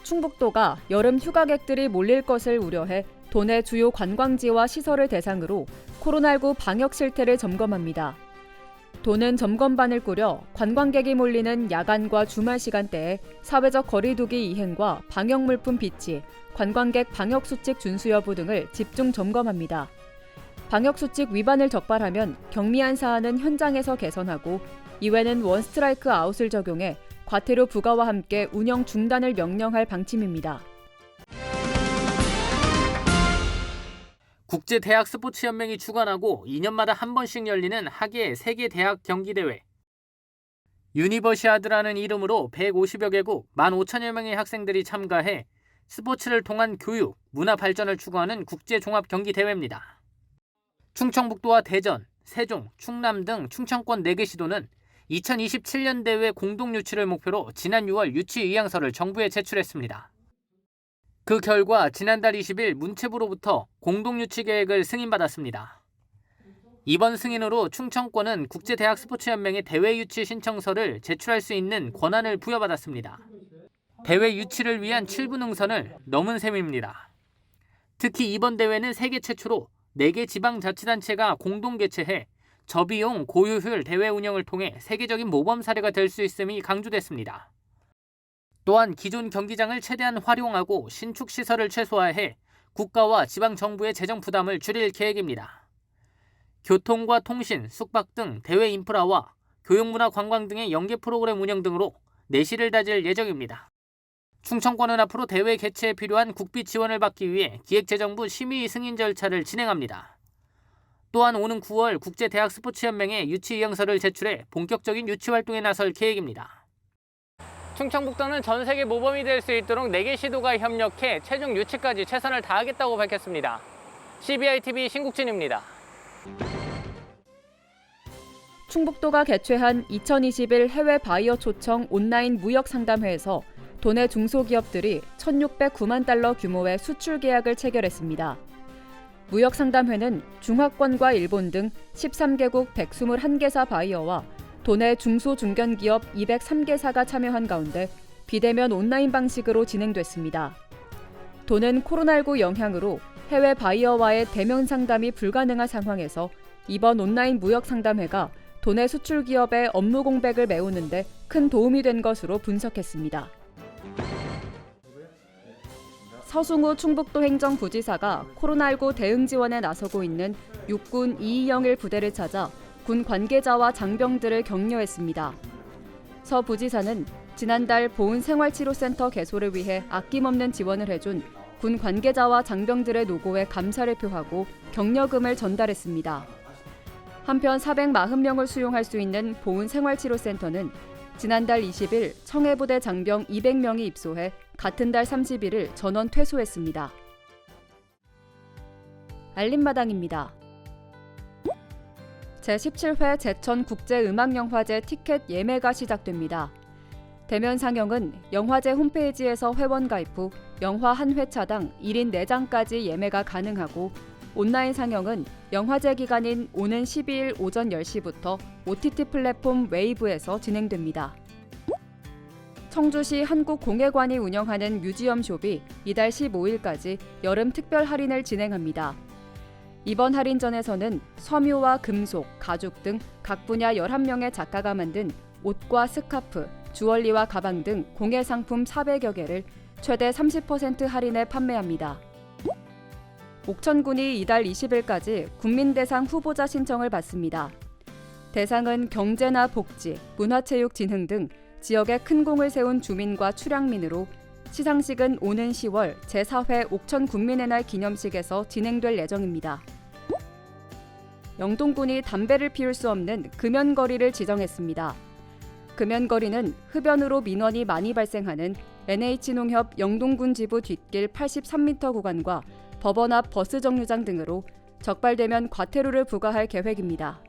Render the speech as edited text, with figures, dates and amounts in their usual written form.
충북도가 여름 휴가객들이 몰릴 것을 우려해 도내 주요 관광지와 시설을 대상으로 코로나19 방역 실태를 점검합니다. 도는 점검반을 꾸려 관광객이 몰리는 야간과 주말 시간대에 사회적 거리 두기 이행과 방역물품 비치, 관광객 방역수칙 준수 여부 등을 집중 점검합니다. 방역수칙 위반을 적발하면 경미한 사안은 현장에서 개선하고 이외에는 원스트라이크 아웃을 적용해 과태료 부과와 함께 운영 중단을 명령할 방침입니다. 국제대학 스포츠연맹이 주관하고 2년마다 한 번씩 열리는 하계 세계대학 경기대회. 유니버시아드라는 이름으로 150여 개국 15,000여 명의 학생들이 참가해 스포츠를 통한 교육, 문화 발전을 추구하는 국제종합경기대회입니다. 충청북도와 대전, 세종, 충남 등 충청권 4개 시도는 2027년 대회 공동 유치를 목표로 지난 6월 유치 의향서를 정부에 제출했습니다. 그 결과 지난달 20일 문체부로부터 공동 유치 계획을 승인받았습니다. 이번 승인으로 충청권은 국제대학 스포츠연맹에 대회 유치 신청서를 제출할 수 있는 권한을 부여받았습니다. 대회 유치를 위한 7부 능선을 넘은 셈입니다. 특히 이번 대회는 세계 최초로 4개 지방자치단체가 공동 개최해 저비용 고효율 대회 운영을 통해 세계적인 모범 사례가 될 수 있음이 강조됐습니다. 또한 기존 경기장을 최대한 활용하고 신축 시설을 최소화해 국가와 지방정부의 재정 부담을 줄일 계획입니다. 교통과 통신, 숙박 등 대회 인프라와 교육문화 관광 등의 연계 프로그램 운영 등으로 내실을 다질 예정입니다. 충청권은 앞으로 대회 개최에 필요한 국비 지원을 받기 위해 기획재정부 심의 승인 절차를 진행합니다. 또한 오는 9월 국제대학 스포츠연맹에 유치 의향서를 제출해 본격적인 유치 활동에 나설 계획입니다. 충청북도는 전 세계 모범이 될 수 있도록 4개 시도가 협력해 최종 유치까지 최선을 다하겠다고 밝혔습니다. CBI-TV 신국진입니다. 충북도가 개최한 2021 해외 바이어 초청 온라인 무역 상담회에서 도내 중소기업들이 1,609만 달러 규모의 수출 계약을 체결했습니다. 무역 상담회는 중화권과 일본 등 13개국 121개사 바이어와 도내 중소중견기업 203개사가 참여한 가운데 비대면 온라인 방식으로 진행됐습니다. 도는 코로나19 영향으로 해외 바이어와의 대면 상담이 불가능한 상황에서 이번 온라인 무역 상담회가 도내 수출 기업의 업무 공백을 메우는 데 큰 도움이 된 것으로 분석했습니다. 서승우 충북도 행정부지사가 코로나19 대응 지원에 나서고 있는 육군 221 부대를 찾아 군 관계자와 장병들을 격려했습니다. 서 부지사는 지난달 보훈생활치료센터 개소를 위해 아낌없는 지원을 해준 군 관계자와 장병들의 노고에 감사를 표하고 격려금을 전달했습니다. 한편 440명을 수용할 수 있는 보훈생활치료센터는 지난달 20일 청해부대 장병 200명이 입소해 같은 달 30일을 전원 퇴소했습니다. 알림마당입니다. 제17회 제천국제음악영화제 티켓 예매가 시작됩니다. 대면 상영은 영화제 홈페이지에서 회원 가입 후 영화 한 회차당 1인 4장까지 예매가 가능하고 온라인 상영은 영화제 기간인 오는 12일 오전 10시부터 OTT 플랫폼 웨이브에서 진행됩니다. 청주시 한국공예관이 운영하는 뮤지엄숍이 이달 15일까지 여름 특별 할인을 진행합니다. 이번 할인전에서는 섬유와 금속, 가죽 등 각 분야 11명의 작가가 만든 옷과 스카프, 주얼리와 가방 등 공예 상품 400여 개를 최대 30% 할인에 판매합니다. 옥천군이 이달 20일까지 국민대상 후보자 신청을 받습니다. 대상은 경제나 복지, 문화체육진흥 등 지역에 큰 공을 세운 주민과 출향민으로 시상식은 오는 10월 제4회 옥천군민의 날 기념식에서 진행될 예정입니다. 영동군이 담배를 피울 수 없는 금연거리를 지정했습니다. 금연거리는 흡연으로 민원이 많이 발생하는 NH농협 영동군 지부 뒷길 83m 구간과 법원 앞 버스 정류장 등으로 적발되면 과태료를 부과할 계획입니다.